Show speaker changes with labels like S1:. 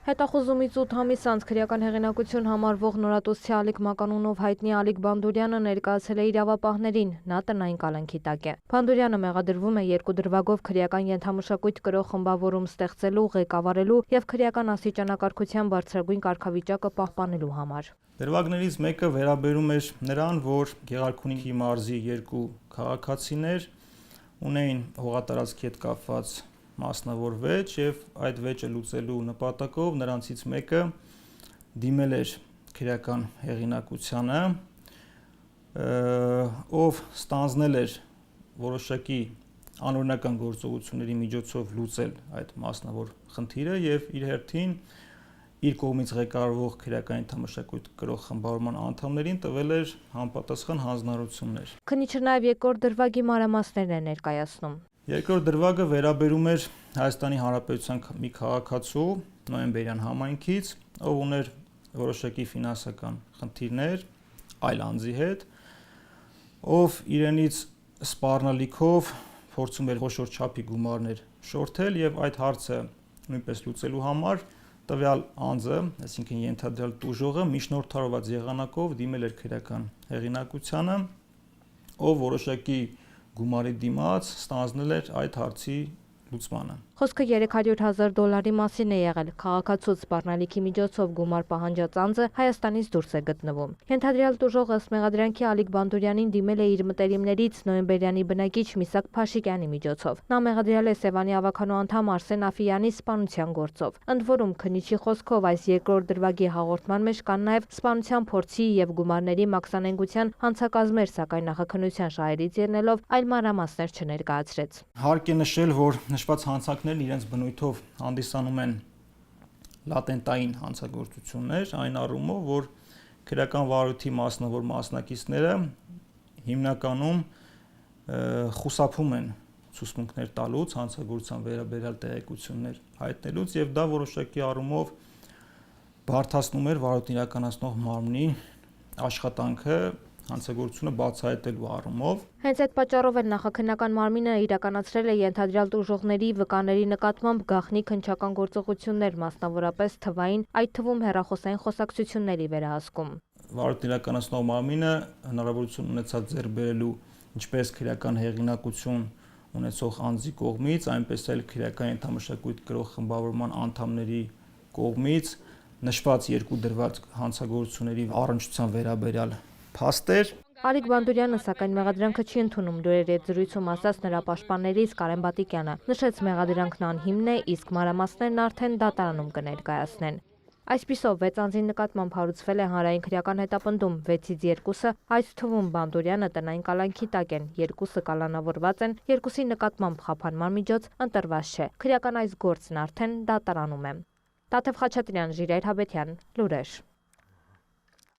S1: Հետախուզումից 8 ամիս անց քրեական հեղինակություն համարվող նորատոսցի Ալիկ Մականունով հայտնի Ալիկ Բանդուրյանը ներկայացել է իրավապահներին, նա տնային կալանքի տակ է։ Բանդուրյանը մեղադրվում է 2 դրվագով քրեական ենթամշակույթ կրող խմբավորում ստեղծելու, ղեկավարելու եւ քրեական աստիճանակարգության բարձրագույն կարգավիճակը պահպանելու համար։
S2: Դրվագներից մեկը վերաբերում էր նրան, որ Գեղարքունիքի մարզի 2 քաղաքացիներ ունեին հողատարածքի հետ կապված մասնավոր վեճ եւ այդ վեճը լուծելու նպատակով նրանցից մեկը դիմել էր քրեական հեղինակությանը, ով ստանձնել էր որոշակի անօրինական գործողությունների միջոցով լուծել այդ մասնավոր խնդիրը եւ իր հերթին իր կողմից ղեկավարվող քրեական ենթամշակույթ կրող խմբավորման անդամներին տվել էր համապատասխան հանձնարարություններ։
S1: Քննիչը նաեւ երկրորդ դրվագի մանրամասներն է ներկայացնում։
S2: Երկրորդ դրվագը վերաբերում էր Հայաստանի Հանրապետության մի քաղաքացու Նոյեմբերյան համայնքից, ով ուներ որոշակի ֆինանսական խնդիրներ այլ անձի հետ, ով իրենից սպառնալիքով փորձում էր խոշոր չափի գումարներ շորթել եւ այդ հարցը նույնպես լուծելու համար տվյալ անձը, այսինքն ենթադրյալ տուժողը միջնորդարված եղանակով դիմել էր քրեական հեղինակությանը, ով որոշակի գումարի դիմաց ստանձնել էր այդ հարցի լուծմանը։
S1: Խոսքը $300,000 մասին է եղել։ Քաղաքացուց սպառնալիքի միջոցով գումար պահանջած անձը Հայաստանից դուրս է գտնվում։ Ենթադրյալ տուժողը ըստ մեղադրանքի Ալիկ Բանդուրյանին դիմել է իր մտերիմներից Նոյեմբերյանի բնակիչ Միսակ Փաշիկյանի միջոցով։ Նա մեղադրյալ է Սևանի ավականու անդամ Արսեն Աֆյանի սպանության գործով։ Ընդ որում քննիչի խոսքով այս երկրորդ դրվագի հաղորդման մեջ կան նաև սպանության փորձի եւ գումարների մաքսանենգության հանցակազմեր, սակայն նախաքննության շահերից ելնելով այլ մանրամասներ չներկայացրեց։
S2: Հարկ է նշել, որ նշված հանցանքներն իրենց բնույթով հանդիսանում են լատենտային հանցագործություններ, այն առումով, որ քրեական վարույթի մասնավոր մասնակիցները հիմնականում խուսափում են ցուցմունքներ տալուց, հանցագործության վերաբերյալ տեղեկություններ հայտնելուց եւ դա որոշակի առումով բարդացնում էր վարույթն իրականացնող մարմնի աշխատանքը հանցագործությունը բացահայտելու առումով։
S1: Հենց այդ պատճառով էլ նախաքննական մարմինը իրականացրել է ենթադրյալ տուժողների վկաների նկատմամբ գաղտնիք հնչական գործողություններ, մասնավորապես թվային, այդ թվում հեռախոսային խոսակցությունների վերահսկում։
S2: Վարույթն իրականացնող մարմինը հնարավորություն ունեցավ ձեռք բերելու ինչպես քրեական հեղինակություն ունեցող անձի կողմից, այնպես էլ քրեական ենթամշակույթ կրող խմբավորման անդամների կողմից նշված 2 դրված հանցագործությունների առնչության վերաբերյալ փաստեր։
S1: Ալիկ Բանդուրյանը սակայն մեղադրանքը չի ընդունում, լուրերի հետ զրույցում ասաց նրա պաշտպաններից Կարեն Բատիկյանը։ Նշեց մեղադրանքն անհիմն է, իսկ մանրամասներն արդեն դատարանում կներկայացնեն։ Այսպիսով 6 անձի նկատմամբ հարուցվել է հանրային քրեական հետապնդում, 6-ից 2-ը, այդ թվում Բանդուրյանը տնային կալանքի տակ են, 2-ը կալանավորված են, 2-ի նկատմամբ խափանման միջոց ընտրված չէ։ Քրեական այս գործն արդեն դատարանում է։ Տաթև Խաչատրյան, Ժիրայր Հաբետյան, լուրեր։